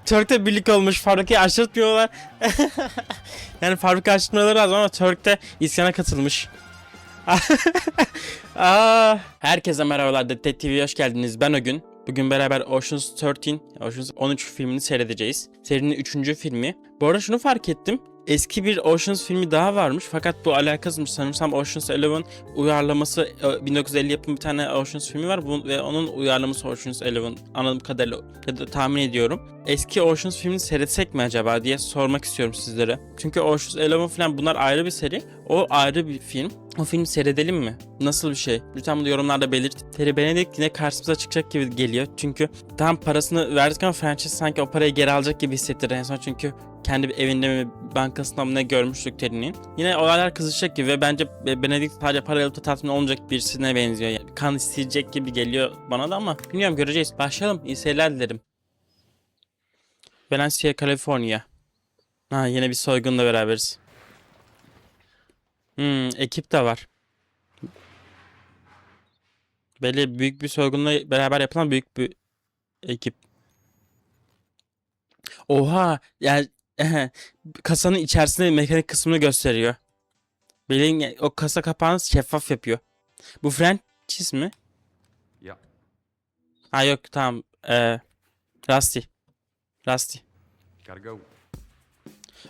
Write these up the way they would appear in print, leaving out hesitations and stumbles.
Turk'te birlik olmuş. Fabrikayı açtırtmıyorlar. Yani fabrika açtırmaları lazım ama Turk'te isyana katılmış. Herkese merhabalar, Dead TV'ye hoş geldiniz. Ben Ogün. Bugün beraber Ocean's 13 filmini seyredeceğiz. Serinin 3. filmi. Bu arada şunu fark ettim. Eski bir Ocean's filmi daha varmış fakat bu alakasızmış. Sanırsam Ocean's 11 uyarlaması 1950 yapımı bir tane Ocean's filmi var ve onun uyarlaması Ocean's 11 anladığım kadarıyla ya da tahmin ediyorum. Eski Ocean's filmini seyretsek mi acaba diye sormak istiyorum sizlere. Çünkü Ocean's 11 falan bunlar ayrı bir seri. O ayrı bir film. O filmi seyredelim mi? Nasıl bir şey? Lütfen bunu yorumlarda belirt. Terry Benedict yine karşımıza çıkacak gibi geliyor. Çünkü tam parasını verdik ama franchise sanki o parayı geri alacak gibi hissettirdi en son çünkü kendi bir evinde mi bankasında mı ne görmüştük Terry'nin. Yine olaylar kızışacak gibi ve bence Benedict sadece parayla alıp da tatmin olmayacak birisine benziyor. Yani kan isteyecek gibi geliyor bana da ama bilmiyorum, göreceğiz. Başlayalım. İyi seyirler dilerim. Valencia, California. Yine bir soygunla beraberiz. Ekip de var. Belli büyük bir soygunla beraber yapılan büyük bir ekip. Oha! Yani kasanın içerisinde mekanik kısmını gösteriyor. Belli o kasa kapağını şeffaf yapıyor. Bu franchise mi? Ya. Yok tamam. Rusty. Rusty. Gotta go.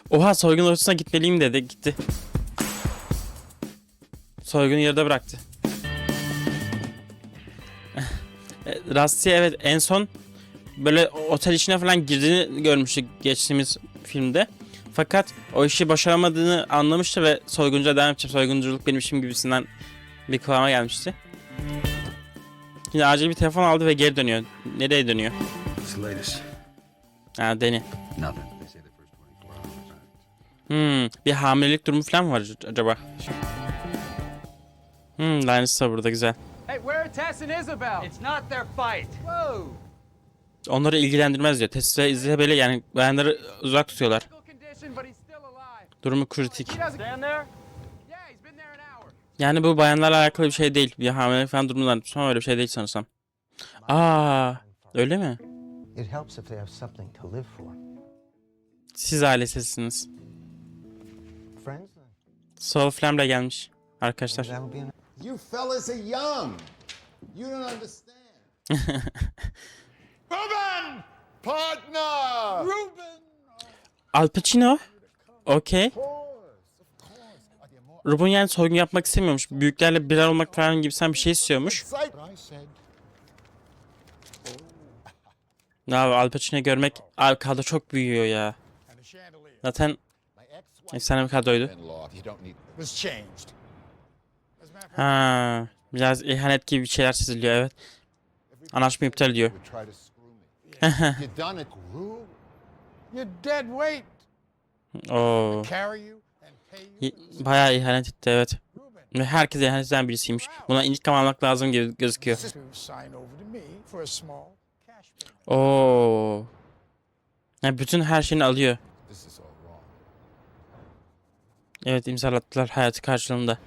Oha, soygun ortasına gitmeliyim dedi. Gitti. Soygunu yarıda bıraktı. Rusty evet en son böyle otel işine falan girdiğini görmüştük geçtiğimiz filmde. Fakat o işi başaramadığını anlamıştı ve soyguncuya devam edecek. Soygunculuk benim işim gibisinden bir kıvama gelmişti. Yine acil bir telefon aldı ve geri dönüyor. Nereye dönüyor? Deni. Bir hamilelik durumu falan mı var acaba? Linus da burada, güzel. Hey, where are Tess and Isabel? It's not their fight. Whoa. Onları ilgilendirmez diyor. Tess ve Isabel'i yani bayanları uzak tutuyorlar. Durumu kritik. Yani bu bayanlarla alakalı bir şey değil. Bir hamilelik falan durumundan sonra öyle bir şey değil sanırsam. Öyle mi? Siz ailesisiniz. Soul Flame'le gelmiş arkadaşlar. You fellas are young. You don't understand. Ruben! Partner! Ruben! Al Pacino? Okey. Ruben yani soygun yapmak istemiyormuş. Büyüklerle birer olmak falan gibi sen bir şey istiyormuş. Al Pacino'yu görmek kadro çok büyüyor ya. Zaten efsane bir kadroydu. Biraz ihanet gibi bir şeyler çiziliyor, evet. Anlaşma iptal ediyor. Bayağı ihanet etti, evet. Ve herkese ihanet eden birisiymiş. Buna intikam almak lazım gibi gözüküyor. Yani bütün her şeyini alıyor. Evet, imzalattılar hayatı karşılığında.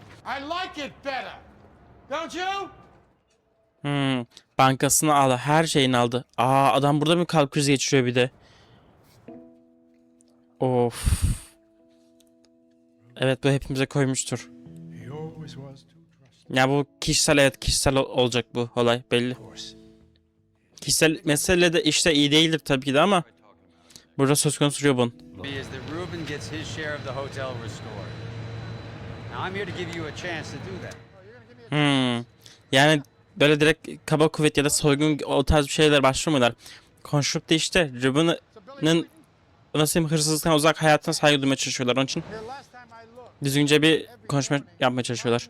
Bankasını aldı, her şeyini aldı. Adam burada mı kalp krizi geçiriyor bir de? Of. Evet, bu hepimize koymuştur. Ya bu kişisel olacak bu olay belli. Kişisel mesele de işte iyi değildir tabii ki de ama burada söz konusu Ruben. Yani böyle direkt kaba kuvvet ya da soygun o tarz bir şeyler başlamıyorlar. Konuşup da işte Ruben'ın nasıl hırsızlıktan uzak, hayatına saygı duymaya çalışıyorlar. Onun için düzgünce bir konuşma yapmaya çalışıyorlar.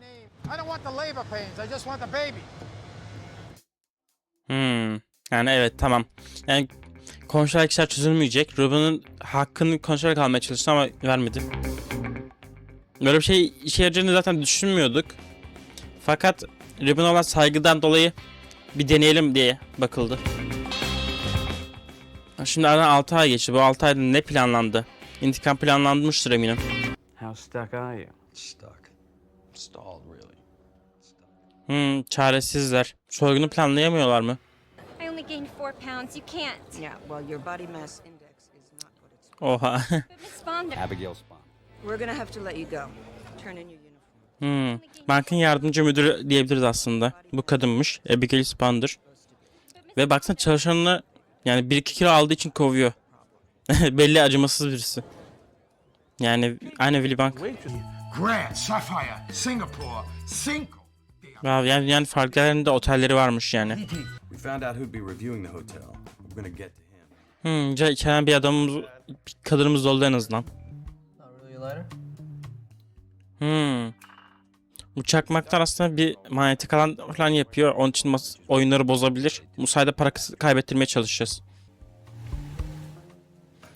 Yani evet, tamam. Yani konuşarak işler çözülmeyecek. Ruben'ın hakkını konuşarak almaya çalıştı ama vermedi. Böyle bir şey işe yarayacağını zaten düşünmüyorduk. Fakat Ruben'a olan saygıdan dolayı bir deneyelim diye bakıldı. Şimdi aradan 6 ay geçti. Bu 6 ayda ne planlandı? İntikam planlanmıştır eminim. How stuck are you? Stuck. Stalled really. Çaresizler. Soygunu planlayamıyorlar mı? I only only gained 4 pounds. You can't. Yeah, well, your body mass index is not what it's. Oha. But Miss Fonda. Abigail Spawn. We're gonna have to let you go. Turn in your uniform. Bankın yardımcı müdürü diyebiliriz aslında. Bu kadınmış. Abigail Spandır. Ve baksana çalışanını yani 1-2 kilo aldığı için kovuyor. Belli acımasız birisi. Yani aynı Willy Bank. Grant, Sapphire, Singapore, Cinco. Yani farklı yerlerinde otelleri varmış yani. We found out who'd be reviewing the hotel. We're gonna get to him. İçeren bir adamımız, bir kadınımız oldu en azından. Bu çakmaklar aslında bir manyetik alan falan yapıyor. Onun için oyunları bozabilir. Bu sayede para kaybettirmeye çalışacağız.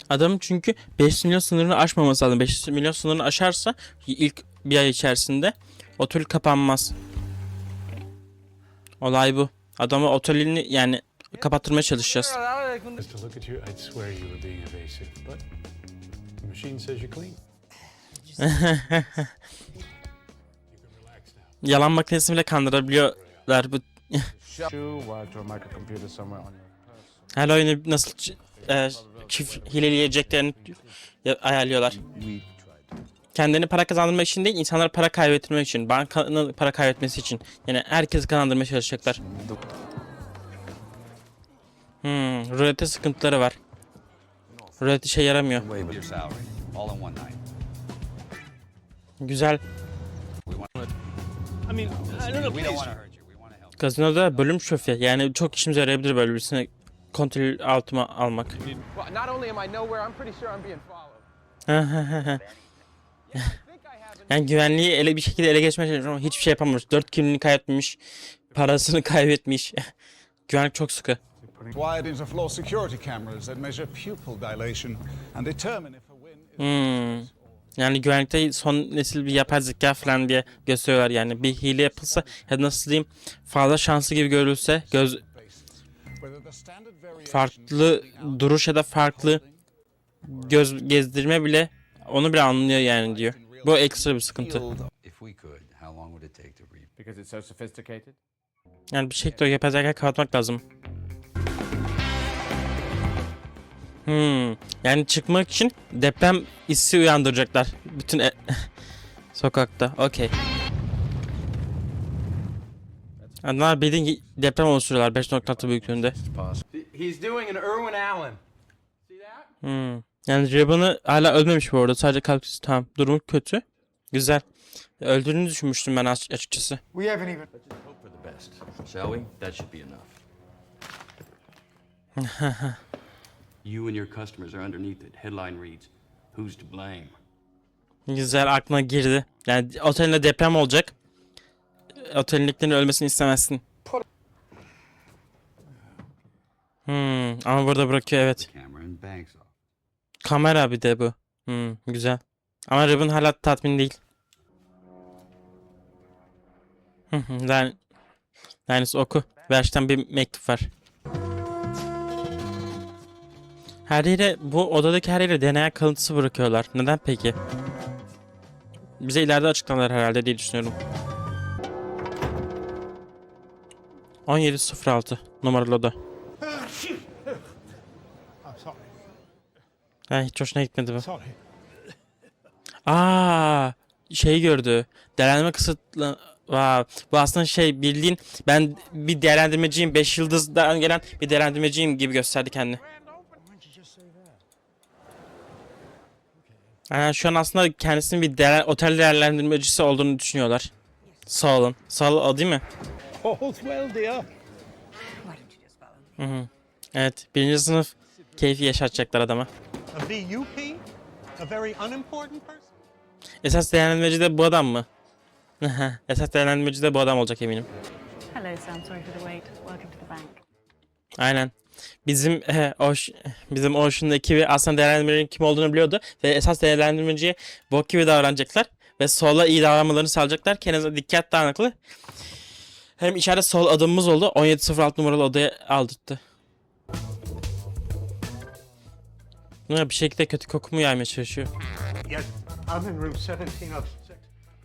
Adamın çünkü 500 milyon sınırını aşmaması lazım. 500 milyon sınırını aşarsa ilk bir ay içerisinde otel kapanmaz. Olay bu. Adamı otelini yani kapattırmaya çalışacağız. Just to look at you, I'd swear you were being evasive, but the machine says you're clean. You can relax now. Yalan makinesini bile kandırabiliyorlar bu. Her oyunu nasıl çift hileleyeceklerini ayarlıyorlar. Kendini para kazandırmak için değil, insanlara para kaybettirmek için, bankanın para kaybetmesi için. Yani herkesi kazandırmaya çalışacaklar. Rulette sıkıntıları var. Roulette işe yaramıyor. Your salary, all in one night. Güzel. We don't want to hurt you. We want to help. Gazinoda bölüm şofu. Yani çok işimize yarayabilir böyle birisini kontrol altıma almak. Well, not only am I nowhere, I'm pretty sure I'm being followed. Yani güvenliği bir şekilde ele geçmeye çalışıyor ama hiçbir şey yapamamış. 4 kimliğini kaybetmiş. Parasını kaybetmiş. Güvenlik çok sıkı. Wired into floor security cameras that measure pupil dilation and determine if a win is Yani güvenlikte son nesil bir yapay zeka falan diye gösteriyorlar. Yani bir hile yapılsa ya da nasıl diyeyim fazla şanslı gibi görülse whether the standard variation farklı duruş ya da farklı göz gezdirme bile onu bile anlıyor yani diyor. Bu ekstra bir sıkıntı. If we could, how long would it take to read? Because it's so sophisticated. Yani bir şekilde o yapay zekayı kapatmak lazım. Yani çıkmak için deprem hissi uyandıracaklar. Bütün sokakta. Okey. Adamlar bildiğin deprem oluşturuyorlar 5.6 büyüklüğünde. He's doing an Irwin Allen. See that? Yani Ribbon'ı hala ölmemiş bu arada. Sadece kalp tamam. Durumu kötü. Güzel. Öldüğünü düşünmüştüm ben açıkçası. We haven't even. Hope for the best, shall we? That should be enough. You and your customers are underneath it. Headline reads, "Who's to blame?" Güzel aklına girdi. Yani otelinde deprem olacak. Otelindekilerin ölmesini istemezsin. Ama burada bırakıyor evet. Camera and banks off. Kamera bir de bu. Güzel. Ama Ribbon hala tatmin değil. Linus oku. Verş'ten bir mektup var. Her yere, bu odadaki her yere DNA kalıntısı bırakıyorlar. Neden peki? Bize ileride açıklanır herhalde diye düşünüyorum. 1706 numaralı oda. Hiç hoşuna gitmedi bu. Şey gördü. Değerlendirme kısıtlı. Bu aslında bildiğin ben bir değerlendirmeciyim. 5 yıldızdan gelen bir değerlendirmeciyim gibi gösterdi kendini. Yani şu an aslında kendisinin bir otel değerlendirmecisi olduğunu düşünüyorlar. Sağ olun. Sağ ol, o değil mi? All's well, dear. Why don't you just follow me? Evet. 1. sınıf keyfi yaşatacaklar adama. A VUP? A very unimportant person? Esas değerlendirmeci de bu adam mı? Esas değerlendirmeci de bu adam olacak eminim. Hello, Sam. Sorry for the wait. Welcome to the bank. Aynen. Bizim Ocean'ın ekibi aslında değerlendirmecinin kim olduğunu biliyordu ve esas değerlendirmeciye bok gibi davranacaklar ve Saul'a iyi davranmalarını sağlayacaklar. Kendinize dikkat dağınıklı. Hem içeride Saul adımımız oldu. 1706 numaralı odaya aldırttı. Bir şekilde kötü kokumu yaymaya çalışıyor. Yes, I'm in room 1706.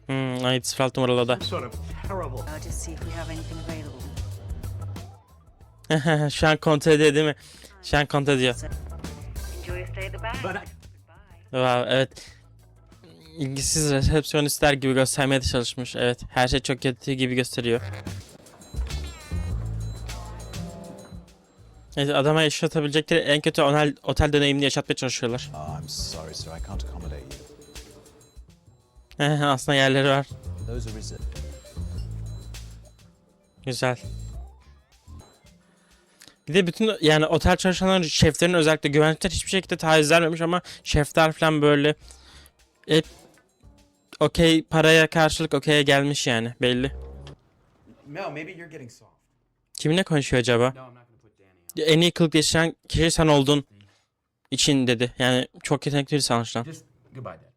1706 numaralı oda. Sort of terrible. I'll just see if we have anything available. Şu an kontrol ediyor değil mi? Şu an kontrol ediyor. Enjoy your stay at the bank. Wow, evet. İlgisiz resepsiyonistler gibi göstermeye de çalışmış. Evet, her şey çok kötü gibi gösteriyor. Evet, adama yaşatabilecekleri en kötü otel deneyimini yaşatmaya çalışıyorlar. I'm sorry, sir. I can't accommodate you. Aslında yerleri var. Those are reserved. Güzel. Bir de bütün yani otel çalışanların, şeflerin özellikle güvenlikler hiçbir şekilde taviz vermemiş ama şefler falan böyle hep okey, paraya karşılık okey'e gelmiş yani belli. Mel, maybe you're getting soft. Kiminle konuşuyor acaba? No, I'm not gonna put Danny on. En iyi kılık değiştiren kişi sen oldun için dedi. Yani çok yetenekli bir sanatçıdan. Just goodbye, Dad.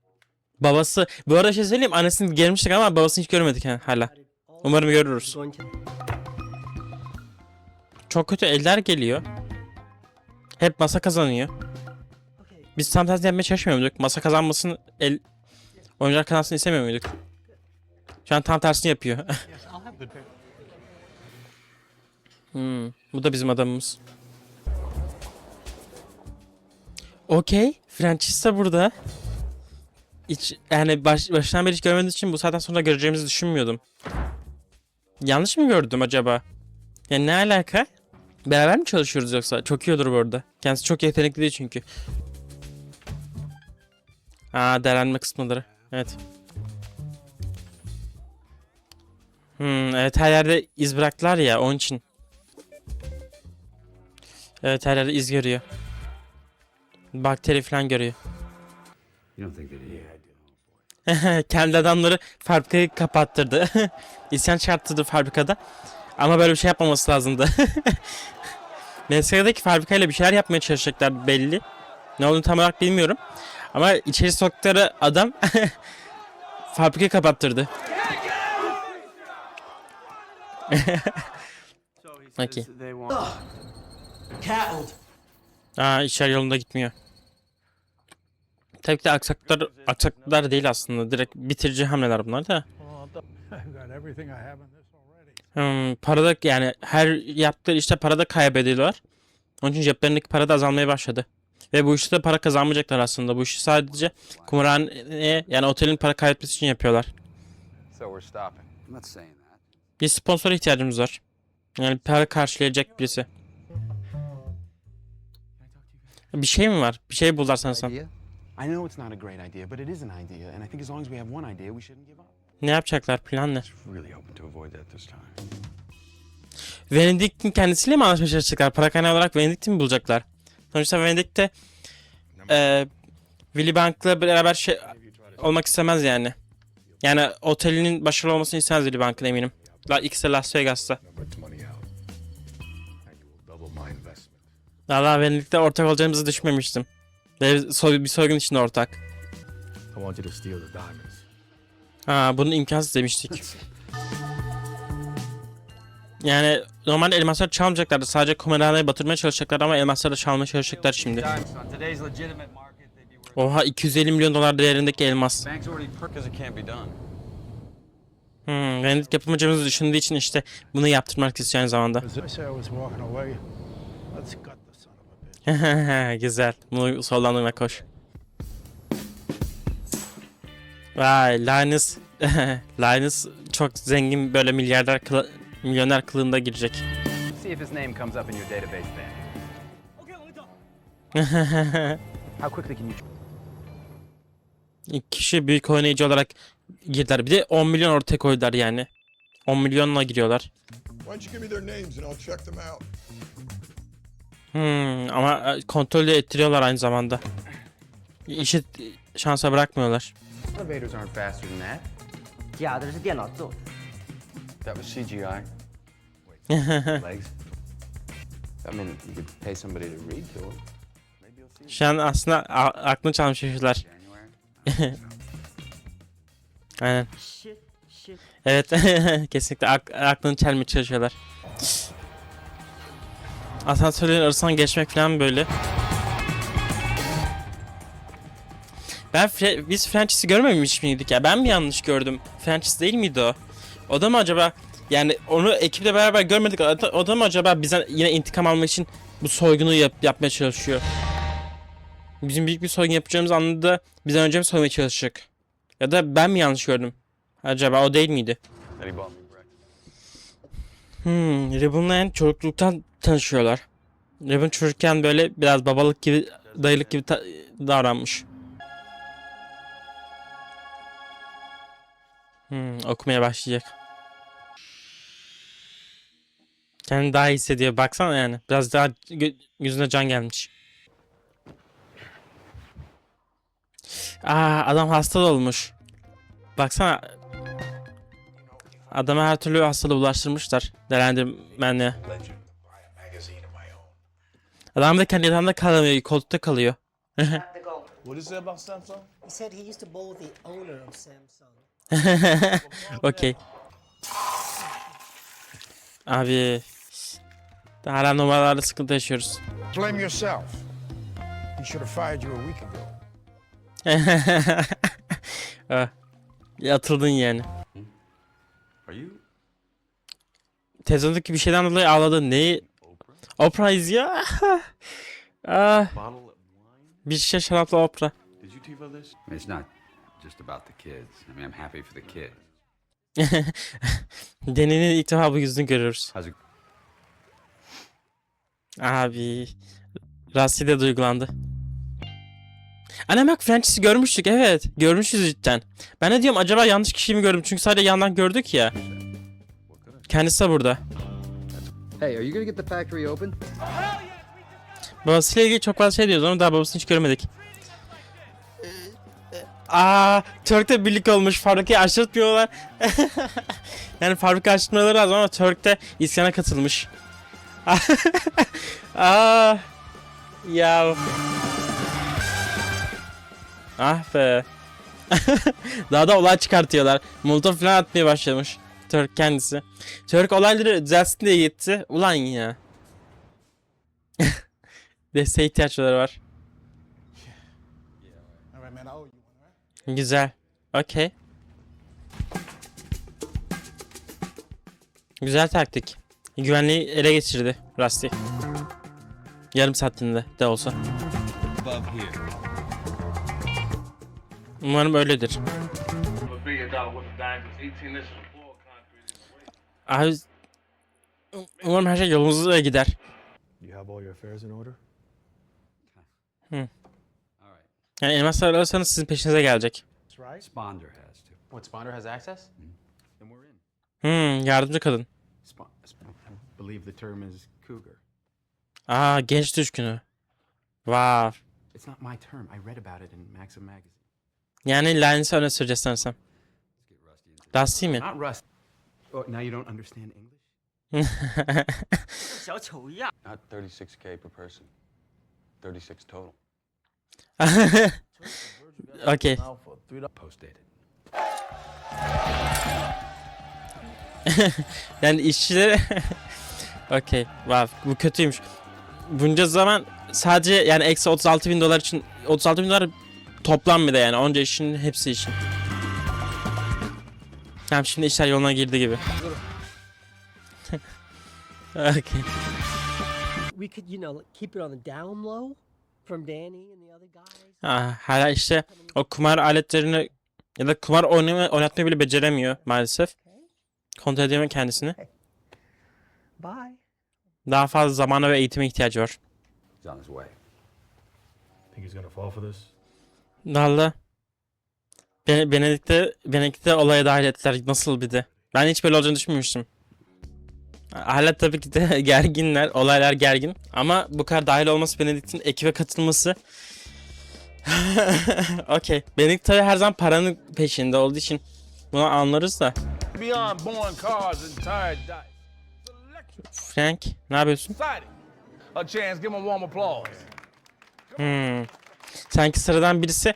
Babası, bu arada şey söyleyeyim, annesini gelmiştik ama babasını hiç görmedik yani hala. Umarım görürüz. Çok kötü eller geliyor. Hep masa kazanıyor. Biz tam tersi yapmaya çalışmıyor muyduk? Masa kazanmasını, oyuncular kazansın istemiyor muyduk? Şu an tam tersini yapıyor. Bu da bizim adamımız. Okey. Francis de burada. Hiç, yani baştan beri hiç görmediğim için bu saatten sonra göreceğimizi düşünmüyordum. Yanlış mı gördüm acaba? Yani ne alaka? Beraber mi çalışıyoruz yoksa? Çok iyi olur bu arada. Kendisi çok yetenekli değil çünkü. Değerlendirme kısımları. Evet. Evet, her yerde iz bıraktılar ya, onun için. Evet, her yerde iz görüyor. Bakteri falan görüyor. You don't think that he Kendi adamları fabrikayı kapattırdı. İsyan çıkarttırdı fabrikada. Ama böyle bir şey yapmaması lazımdı. MSK'daki fabrikayla bir şeyler yapmaya çalışacaklar belli. Ne olduğunu tam olarak bilmiyorum. Ama içeri soktukları adam fabrikayı kapattırdı. Okay. İşler yolunda gitmiyor. Tabii ki de aksaklıklar değil aslında. Direkt bitirici hamleler bunlar da. I've got everything I have in this already. Parada yani her yaptıkları işte parada kaybediyorlar. Onun için ceplerindeki para da azalmaya başladı. Ve bu işte de para kazanmayacaklar aslında. Bu işi sadece kumarhaneye, yani otelin para kaybetmesi için yapıyorlar. So we're stopping. I'm not saying that. Bir sponsora ihtiyacımız var. Yani para karşılayacak birisi. Bir şey mi var? Bir şey buldular sanırsam. I know it's not a great idea, but it is an idea, and I think as long as we have one idea, we shouldn't give up. Ne yapacaklar? Plan ne? Really hoping to avoid that this time. Venedik'in kendisiyle mi anlaşmaya çalışacaklar? Para kaynağı olarak Venedik'i mi bulacaklar? Sonuçta Venedik'te Willy Bank'la beraber olmak istemez yani. Yani otelinin başarılı olmasını istemez Willy Bank'ın, eminim. İkisi de Las Vegas'ta. Valla Venedik'te ortak olacağımızı düşünmemiştim. Ve bir soygun içinde ortak. Bunun imkansız demiştik. Yani normalde elmasları çalmayacaklardı. Sadece kumarhaneye batırmaya çalışacaklar ama elmasları da çalmaya çalışacaklar şimdi. Oha, 250 milyon dolar değerindeki elmas. Venedik yapımcımız düşündüğü için işte bunu yaptırmak istiyor aynı zamanda. Güzel. Bunu sollandırma, koş. Vay, Linus. Linus çok zengin, böyle milyoner kılığında girecek. See if his name comes up in your database then. How quickly can you... İki kişi büyük oynayıcı olarak girdiler. Bir de 10 milyon ortaya koydular yani. 10 milyonla giriyorlar. Ama kontrol de ettiriyorlar aynı zamanda. İşi şansa bırakmıyorlar. Elevators aren't faster than that. 假的是电脑做的。 That was CGI. Legs. I mean, you could pay somebody to read to him. Maybe you'll see. Şu an aslında aklını çalmış çocuklar. January. Aynen. Evet, kesinlikle aklını çelmeye çalışıyorlar. Asansörlerin arasından geçmek falan böyle. Biz Francis'i görmemiş miydik ya? Ben mi yanlış gördüm? Francis değil miydi o? O da mı acaba Yani onu ekiple beraber görmedik. O da mı acaba bizden yine intikam almak için bu soygunu yapmaya çalışıyor? Bizim büyük bir soygun yapacağımız anda bizden önce mi soymaya çalışacak? Ya da ben mi yanlış gördüm? Acaba o değil miydi? That he bought me breakfast. Ribbon'la yani çocukluktan tanışıyorlar. Ribbon çocukken böyle biraz babalık gibi, dayılık gibi davranmış. Okumaya başlayacak. Kendini daha iyi hissediyor. Baksana yani. Biraz daha yüzüne can gelmiş. Adam hasta da olmuş. Baksana. Adama her türlü hastalığı bulaştırmışlar. Değerlendirmenle. Adam da kendi yatağında kalamıyor. Koltukta kalıyor. What did he say about Samsung? He said he used to bowl with the owner of Samsung. Okay. Abi. Hala numaralarla sıkıntı yaşıyoruz. Blame yourself. He should have fired you a week ago. Atıldın yani. Are you? Televizyondaki bir şeyden dolayı ağladı. Neyi? Oprah izliyor. Bottle of wine? Bir şişe şarapla Oprah. Did you TiVo this? I mean, it's not just about the kids. I mean, I'm happy for the kids. Deni'nin ilk defa bu yüzünü görüyoruz. How's it? Abi. Rusty de duygulandı. Anne bak Francis'i görmüştük, evet. Görmüşüz cidden. Ben de diyorum acaba yanlış kişiyi mi gördüm? Çünkü sadece yandan gördük ya. Kendisi de burada. Hey, are you gonna get the factory open? Babasıyla ilgili çok fazla şey diyoruz ama daha babasını hiç görmedik. Turk'te birlik olmuş. Fabrikayı açtırtmıyorlar. Yani fabrika açtırmaları lazım ama Turk'te isyana katılmış. Ya. Ah be. Daha da olay çıkartıyorlar. Molotov falan atmaya başlamış. Turk kendisi. Turk olayları düzelsin diye gitti. Ulan ya. Desteğe ihtiyaçları var. Güzel. Okey. Güzel taktik. Güvenliği ele geçirdi Rusty. Yarım saatinde de olsa. Umarım öyledir. Abi, umarım her şey yolumuzda gider. You have all your affairs in order? Yani elmaslar alırsanız sizin peşinize gelecek. Sponder has to. What, Sponder has access? Then we're in. Yardımcı kadın. I believe the term is cougar. Genç düşkünü. Wow. It's not my term. I read about it in Maxim magazine. Yani lanesi öne süreceğiz sanırsam. Rusty mi? Not Rust. Oh, now you don't understand English? Not 36K per person. 36 total. Okay. Post dated. Yani işçileri... Okey. Wow. Bu kötüymüş. Bunca zaman sadece yani eksi 36.000 dolar için 36.000 dolar toplam bir de yani onca işin hepsi için. Tamam şimdi işler yoluna girdi gibi. Okay. We could, keep it on the down low from Danny and the other guys. Hala işte o kumar aletlerini ya da kumar oynatmayı bile beceremiyor maalesef. Kontrol edemiyor kendisini. Bye. Daha fazla zamana ve eğitime ihtiyacı var. He's on his way. Think he's gonna fall for this? Valla. Benedikte olaya dahil ettiler. Nasıl bir de. Ben hiç böyle olacağını düşünmemiştim. Hala tabii ki de gerginler. Olaylar gergin. Ama bu kadar dahil olması, Benedikt'in ekibe katılması. Okey. Benedikt tabii her zaman paranın peşinde olduğu için bunu anlarız da. Frank, ne yapıyorsun? Sanki sıradan birisi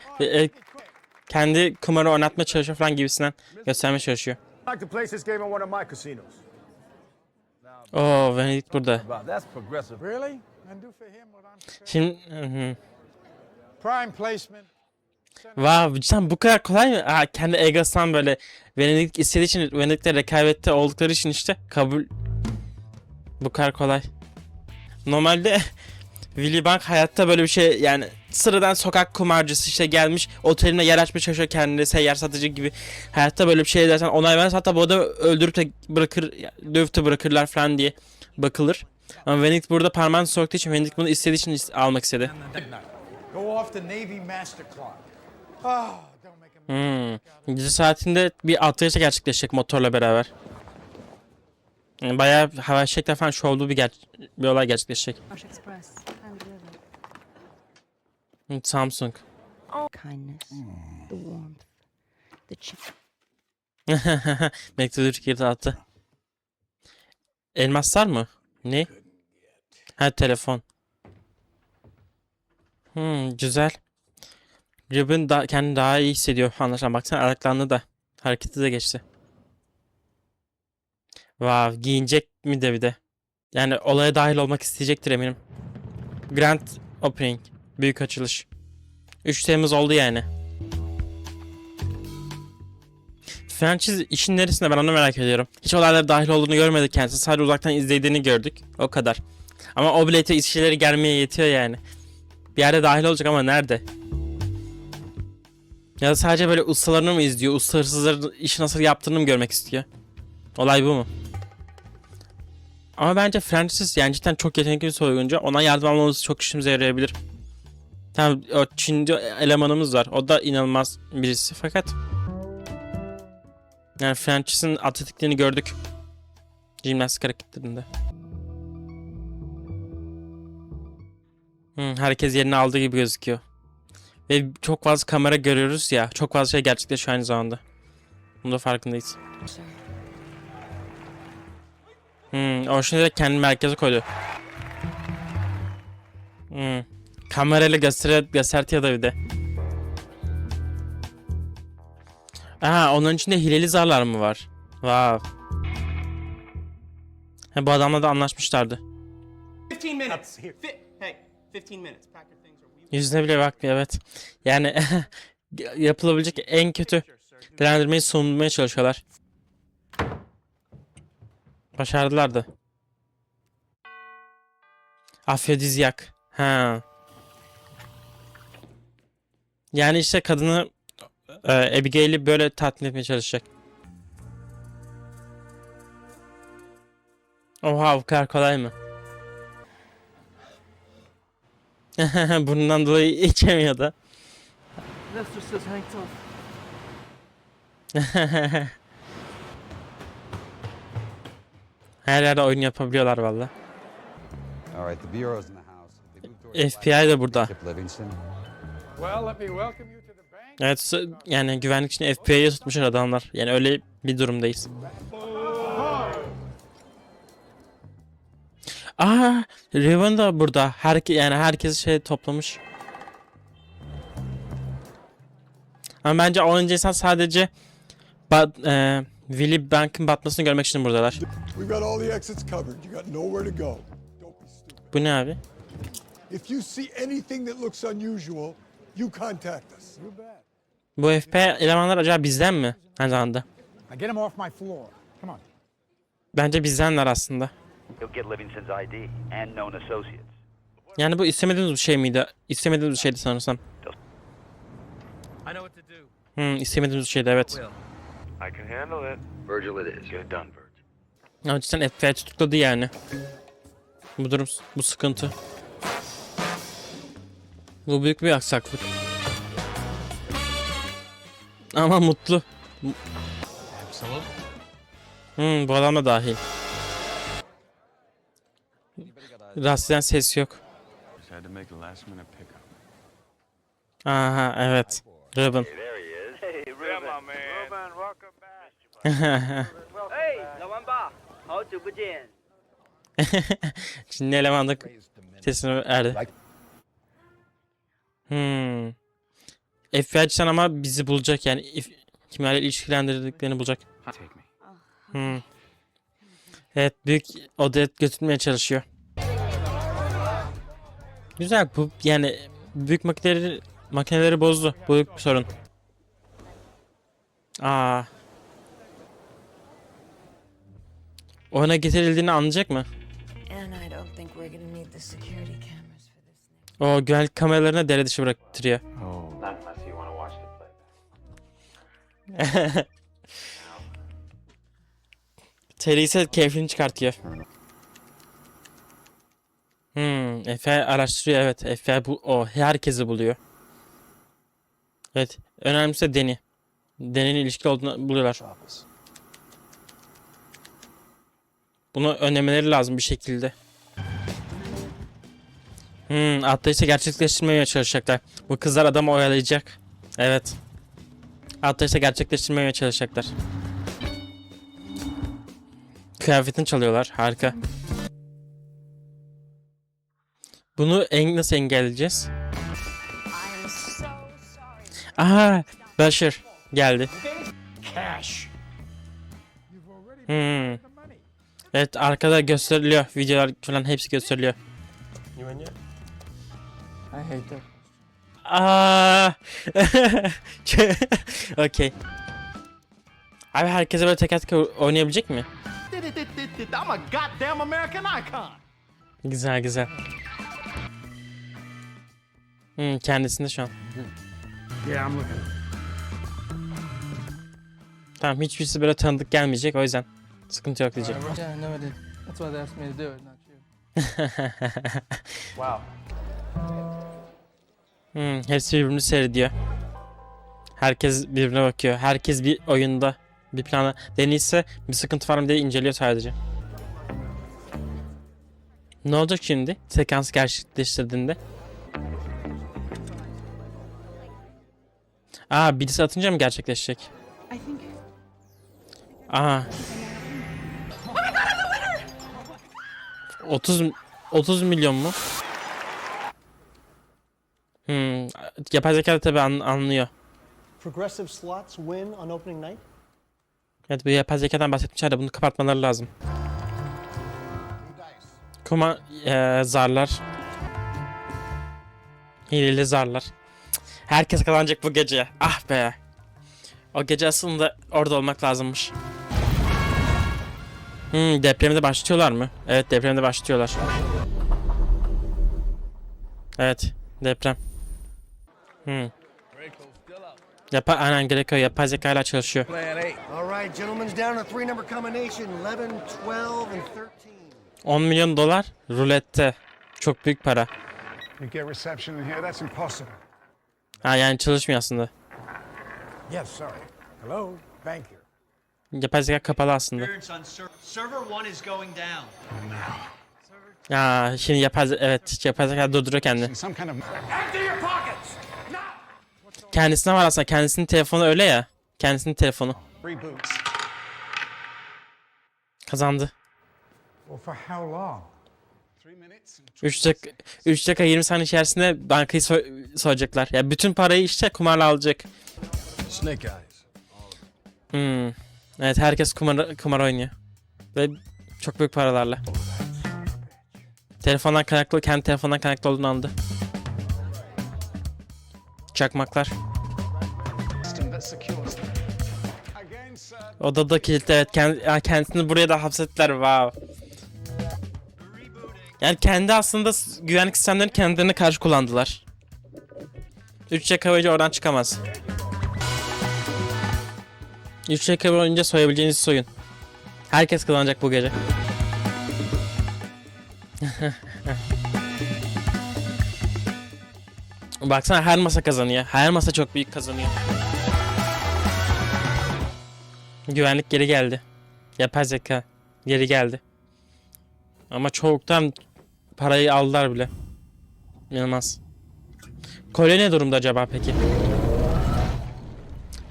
kendi kumarı oynatmaya çalışıyor falan gibisinden göstermeye çalışıyor. Benedikt burada. Şimdi Prime placement. Wow, cidden bu kadar kolay mı? Ha, kendi egosundan böyle Venedik istediği için, Venedik'te rekabette oldukları için işte kabul bu kadar kolay. Normalde Willy Bank hayatta böyle bir şey, yani sıradan sokak kumarcısı işte gelmiş oteline yer açmaya çalışıyor, kendine seyyar satıcı gibi. Hayatta böyle bir şey dersen onay vermez, hatta bu adamı öldürüp de bırakır, dövüp de bırakırlar falan diye bakılır. Ama Venedik burada parmağını soktuğu için, Venedik bunu istediği için almak istedi. Go off the Navy master clock. Ah, don't make him. Gece saatinde bir atlayışa gerçekleşecek motorla beraber. Yani bayağı hava şekli falan şovlu bir olay gerçekleşecek. Samsung. Kindness, the warmth, the cheek. Mektubu Türkiye'de attı. Elmaslar mı? Ne? Ha, telefon. Güzel. Ruben kendini daha iyi hissediyor anlaşılan. Baksana ayaklandı da. Hareketi de geçti. Wow, giyinecek mi de bir de. Yani olaya dahil olmak isteyecektir eminim. Grand Opening. Büyük açılış. 3 Temmuz oldu yani. Franchise işin neresinde, ben onu merak ediyorum. Hiç olaylara dahil olduğunu görmedik kendisi. Sadece uzaktan izlediğini gördük. O kadar. Ama o bilete işçileri gelmeye yetiyor yani. Bir yerde dahil olacak ama nerede? Ya da sadece böyle ustalarını mı izliyor? Usta hırsızların işi nasıl yaptığını mı görmek istiyor? Olay bu mu? Ama bence Francis yani cidden çok yetenekli bir soyguncu. Ona yardım almamız çok işimize yarayabilir. Tamam, o Çinci elemanımız var. O da inanılmaz birisi fakat yani Francis'in atletikliğini gördük. Jimnastik hareketlerinde. Herkes yerini aldığı gibi gözüküyor. Ve çok fazla kamera görüyoruz ya. Çok fazla şey gerçekleşiyor aynı zamanda. Bunun da farkındayız. Ocean direkt kendini merkeze koydu. Kamerayla göstertiyor da bir de. Onun içinde hileli zarlar mı var? Wow. Bu adamla da anlaşmışlardı. 15 minutes. Hey, 15 minutes. Pack your things or we Yüzüne bile bakmıyor, evet. Yani yapılabilecek en kötü değerlendirmeyi sunmaya çalışıyorlar. Başardılar da. Afrodizyak. Yani işte kadını Abigail'i böyle tatmin etmeye çalışacak. Oha, bu kadar kolay mı? Bundan dolayı içemiyor da. Her yerde oyun yapabiliyorlar valla. All right, the bureau's in the house. They moved towards FBI de burada. Livingston. Well, let me welcome you to the bank. Evet, yani güvenlik için FBI'ye tutmuşlar adamlar. Yani öyle bir durumdayız. Raven da burada. Yani herkes şey toplamış. Ama bence 10. insan sadece Willy Bank'ın batmasını görmek için buradalar. We've got all the exits covered. You got nowhere to go. Don't be stupid. Bu ne abi? If you see anything that looks unusual, you contact us. You bet. Bu FBI elemanlar acaba bizden mi? Aynı zamanda. Now get him off my floor. Come on. Bence bizdenler aslında. You'll get Livingston's ID and known associates. Yani bu istemediğimiz bir şey miydi? İstemediğimiz bir şeydi sanırsam. I know what to do. İstemediğimiz bir şeydi, evet. I can handle it. Virgil it is. Get it done, Virgil. Ama cidden FBI tutukladı yani. Bu durum, bu sıkıntı. Bu büyük bir aksaklık. Ama mutlu. Bu adam da dahil. Rastlayan ses yok. Just had to make a last minute pickup. Aha, evet. Ruben. There he is. Hey, Ruben. Ruben, welcome back. Hey, 老王八，好久不见。 Çinli eleman da sesini verdi. FBI cidden ama bizi bulacak yani. Kimlerle ilişkilendirdiklerini bulacak. Take me. Evet, büyük odaya götürmeye çalışıyor. Güzel bu, yani büyük Makineleri bozdu. Bu büyük bir sorun. Aa. Oyuna getirildiğini anlayacak mı? O güvenlik kameralarına devre dışı bıraktırıyor. Not unless you want to watch it play. Terry ise keyfini çıkartıyor. FBI araştırıyor, evet. FBI o herkesi buluyor. Evet. Önemlisi de Danny. Danny'nin ilişkili olduğunu buluyorlar. Bunu önlemeleri lazım bir şekilde. Atlayışta gerçekleştirmeye çalışacaklar. Bu kızlar adamı oyalayacak. Evet. Atlayışta gerçekleştirmeye çalışacaklar. Kıyafetini çalıyorlar. Harika. Bunu nasıl engelleyeceğiz? Aha, Bashir geldi. Evet, arkada gösteriliyor. Videolar falan hepsi gösteriliyor. I hate them. Okay. Abi herkese böyle teker teker oynayabilecek mi? I'm a goddamn American icon. Güzel güzel. Kendisinde şu an. Yeah, I'm looking. Tamam, hiçbirisi böyle tanıdık gelmeyecek, o yüzden sıkıntı yok diyecek. Yeah, no, I did. That's why they asked me to do it, not you. Wow. Hepsi birbirini seyrediyor. Herkes birbirine bakıyor. Herkes bir oyunda, bir plana. Danny ise bir sıkıntı var mı diye inceliyor sadece. Ne olacak şimdi? Sekans gerçekleştirdiğinde. Birisi atınca mı gerçekleşecek? Aha. 30 milyon mu? Yapay zeka da tabii anlıyor. Progressive slots win on opening night? Evet, bu yapay zekadan bahsetmişler de bunu kapatmaları lazım. Zarlar. Hileli zarlar. Herkes kazanacak bu gece. Ah be. O gece aslında orada olmak lazımmış. Depremde başlıyorlar mı? Evet, depremde başlıyorlar. Evet, deprem. Aynen, Greco yapay zekayla çalışıyor. All right, gentlemen's down to 3 number combination, 11, 12 and 13. 10 milyon dolar rulette. Çok büyük para. You get reception in here? That's impossible. Yani çalışmıyor aslında. Yes, sorry. Hello, bank here. Yapay zeka kapalı aslında. Server 1 is going down. Şimdi yapay zeka durduruyor kendini. Some kind of... Empty your pockets. Kendisine var aslında. Kendisinin telefonu öyle ya. Kendisinin telefonu. Reboot. Kazandı. Well, for how long? 3 minutes. 3 dakika 20 saniye içerisinde bankayı soyacaklar. Ya bütün parayı işte kumarla alacak. Snake eyes. Evet, herkes kumar oynuyor. Ve çok büyük paralarla. Kendi telefondan kaynaklı olduğunu anladı. Çakmaklar. Odada kilitli, evet. Kendisini buraya da hapsettiler. Wow. Yani kendi aslında güvenlik sistemlerini kendilerine karşı kullandılar. 3 dakika boyunca oradan çıkamaz. 3 dakika boyunca soyabileceğinizi soyun. Herkes kazanacak bu gece. Baksana, her masa kazanıyor. Her masa çok büyük kazanıyor. Güvenlik geri geldi. Yapay zeka geri geldi. Ama çoktan parayı aldılar bile. İnanılmaz. Kolye ne durumda acaba peki?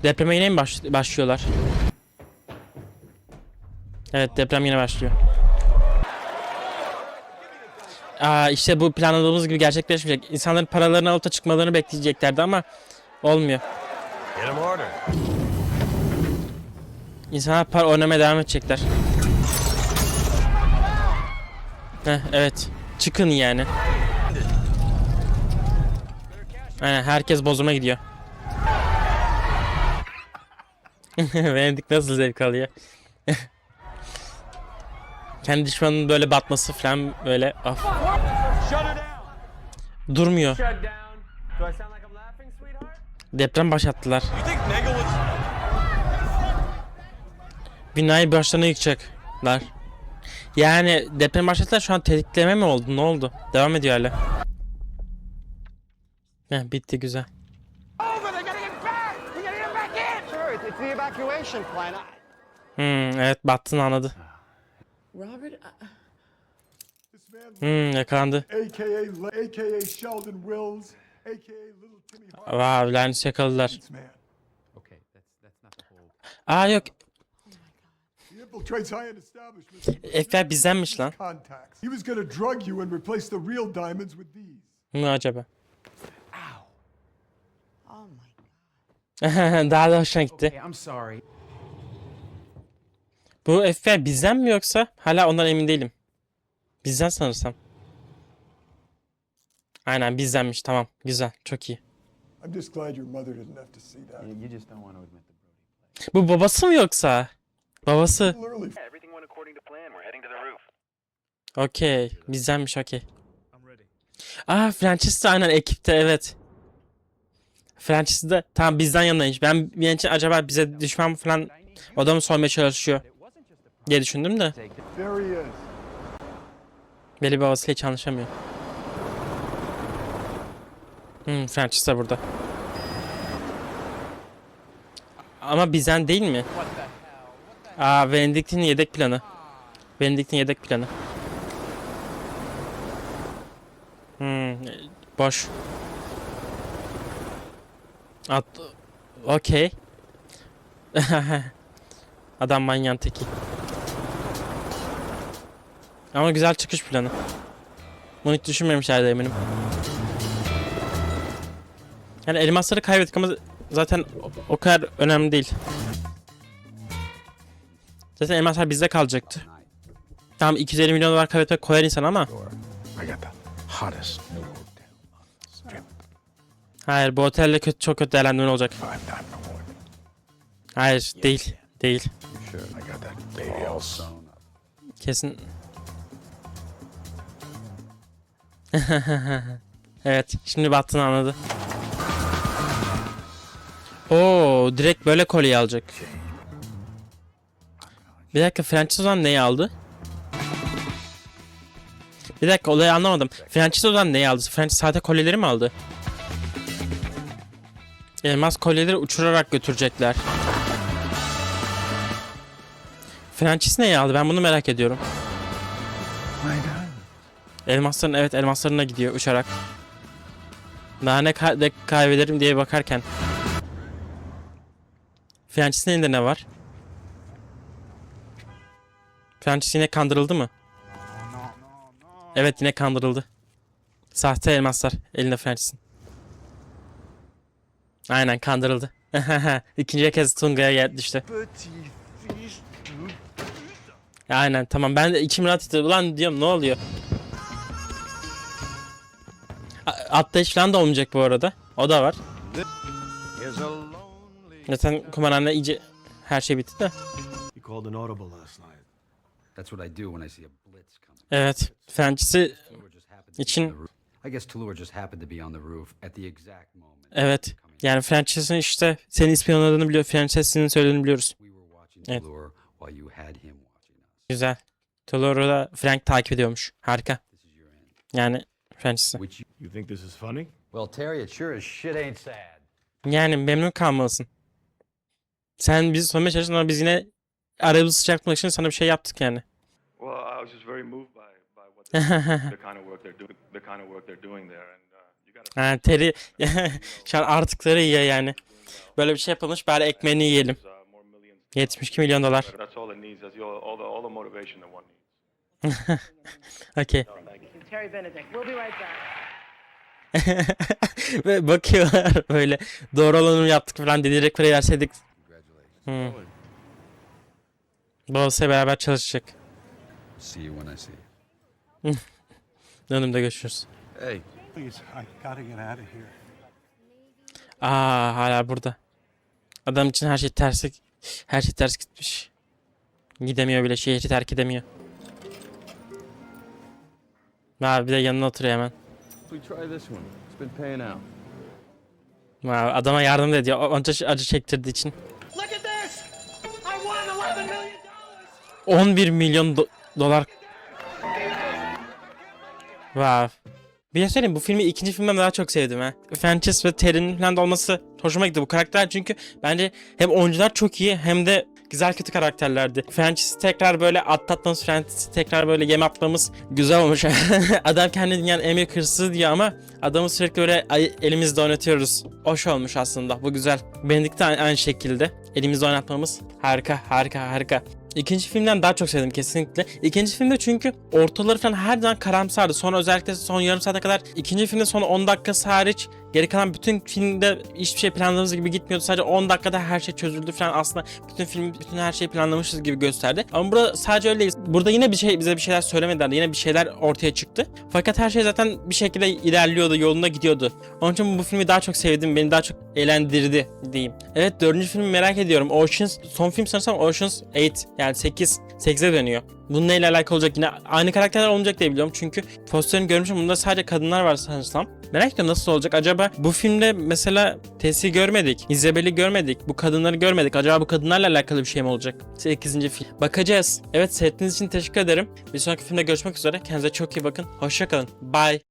Depreme yine mi başlıyorlar? Evet, deprem yine başlıyor. İşte bu planladığımız gibi gerçekleşmeyecek. İnsanların paralarını alıp da çıkmalarını bekleyeceklerdi ama olmuyor. İnsanlar para oynamaya devam edecekler. Evet. Çıkın yani. Aynen, herkes bozuma gidiyor. Venedik nasıl zevk alıyor? Kendi düşmanının böyle batması falan böyle of. Durmuyor. Deprem başlattılar. Binayı başlarına yıkacaklar. Yani deprem başlattılar, şu an tetikleme mi oldu? Ne oldu? Devam ediyor hala. Heh, bitti, güzel. Evet, battığını anladı. Yakalandı. AKA Sheldon Wills, AKA Little Timmy Hart. Vav, lanet yakaladılar. Okay, that's not the whole. Yok. He infiltrates high-end establishments. FBI bizdenmiş lan. Contacts. He was gonna drug you and replace the real diamonds with these. Ne acaba? Oh my God. Daha da hoşuna gitti. Okay, I'm sorry. Bu FBI bizden mi yoksa? Hala ondan emin değilim. Bizden sanırsam. Aynen bizdenmiş, tamam. Güzel, çok iyi. I'm just glad your mother didn't have to see that. You just don't want to admit the Brody. Bu babası mı yoksa? Babası. Literally. Everything went according to plan. We're heading to the roof. Okey. Bizdenmiş, okey. Francis de aynen ekipte, evet. Francis de tam bizden yanaymış. Ben bir an için acaba bize düşman mı falan o da mı sormaya çalışıyor diye düşündüm de. There he is. Belli babasıyla hiç anlaşamıyor. Francis de burada. Ama bizden değil mi? Benedict'in yedek planı. Benedict'in yedek planı. Boş. Okey. Adam manyağın teki. Ama güzel çıkış planı. Bunu hiç düşünmemişlerdi eminim. Yani elmasları kaybettik ama zaten o kadar önemli değil. Zaten elmaslar bizde kalacaktı. Tamam, 250 milyon dolar kaybetmek koyar insan ama. I got the hottest new hotel. Strip. Hayır, bu otelle çok kötü değerlendirme olacak. 5-time reward. Hayır, değil. Değil. Sure, I got that baby all sewn up. Kesin. Evet, şimdi battığını anladı. Direkt böyle kolyeyi alacak. Bir dakika, Francis o zaman neyi aldı? Bir dakika, olayı anlamadım. Francis o zaman neyi aldı? Francis sahte kolyeleri mi aldı? Elmas kolyeleri uçurarak götürecekler. Francis neyi aldı? Ben bunu merak ediyorum. Elmasların, evet, elmaslarına gidiyor uçarak. Daha ne kaybederim diye bakarken. Francis'in elinde ne var? Francis yine kandırıldı mı? Evet, yine kandırıldı. Sahte elmaslar elinde Francis'in. Aynen, kandırıldı. İkinci kez Tunga'ya düştü. Aynen, tamam, ben de içim rahat etti. Ulan diyorum, ne oluyor? Atlayış falan da olmayacak bu arada. O da var. Zaten kumarhanede iyice her şey bitti de. You called an audible last night. That's what I do when I see a blitz coming. Evet, Francis'i Tulur just happened to be için on the roof. I guess Tulur just happened to be on the roof at the exact moment. evet. Yani Francis'in işte senin ispiyonladığını biliyor. Francis'in söylediğini biliyoruz. We were watching Evet. Tulur while you had him watching us. Güzel. Tulur'u da Frank takip ediyormuş. Harika. This is your end. Yani Francis'i. Which you... You think this is funny? Well, Terry, it sure as shit ain't sad. Yani memnun kalmalısın. Sen bizi sormaya çalıştın ama biz yine aramızı sıcaklatmak için sana bir şey yaptık yani. Well, I was just very moved by what the kind of work they're doing there, and you gotta. Ha, Terry şu an artıkları yiyor yani. Böyle bir şey yapılmış, bari ekmeğini yiyelim. More millions. 72 milyon dolar. That's all it needs. That's all the motivation that one needs. Okey. Terry Benedict. We'll be right back. Ve bakıyorlar böyle, doğru olanı yaptık falan dedirecek parayı verseydik. Babasıyla beraber çalışacak. See you when I see you. Önümde görüşürüz. Hey, Please, I gotta get out of here. Hala burada. Adam için her şey ters gitmiş. Gidemiyor bile, şehri terk edemiyor. Bir de yanına oturuyor hemen. We try this one. It's been paying out. Adama yardım da ediyor. Onca acı çektirdiği için. Look at this! I won $11 million! 11 milyon dolar. Bir şey söyleyeyim, bu filmi ikinci filmden daha çok sevdim ha. Frances ve Terry'nin falan da olması hoşuma gitti bu karakter, çünkü bence hem oyuncular çok iyi hem de güzel kötü karakterlerdi. Frances'i tekrar böyle atlatmamız, Frances'i tekrar böyle yem atmamız güzel olmuş. Adam kendi dünyanın en büyük hırsızı diyor ama adamı sürekli böyle elimizde oynatıyoruz. Hoş olmuş aslında, bu güzel. Benedict de aynı şekilde elimizde oynatmamız harika. İkinci filmden daha çok sevdim kesinlikle. İkinci filmde çünkü ortaları falan her zaman karamsardı. Sonra özellikle son yarım saate kadar, ikinci filmde son 10 dakikası hariç geri kalan bütün filmde hiçbir şey planladığımız gibi gitmiyordu. Sadece 10 dakikada her şey çözüldü falan. Aslında bütün her şeyi planlamışız gibi gösterdi. Ama burada sadece öyle değil. Burada yine bize bir şeyler söylemediler. Yine bir şeyler ortaya çıktı. Fakat her şey zaten bir şekilde ilerliyordu, yolunda gidiyordu. Onun için bu filmi daha çok sevdim. Beni daha çok eğlendirdi diyeyim. Evet, 4. filmi merak ediyorum. Oceans, son film sanırsam Oceans 8, yani 8'e dönüyor. Bunun neyle alakalı olacak? Yine aynı karakterler olmayacak diye biliyorum. Çünkü posterini görmüşüm. Bunda sadece kadınlar var sanırsam. Merak ediyorum nasıl olacak. Acaba bu filmde mesela Tess'i görmedik. Isabel'i görmedik. Bu kadınları görmedik. Acaba bu kadınlarla alakalı bir şey mi olacak? 8. film. Bakacağız. Evet, seyrettiğiniz için teşekkür ederim. Bir sonraki filmde görüşmek üzere. Kendinize çok iyi bakın. Hoşça kalın. Bye.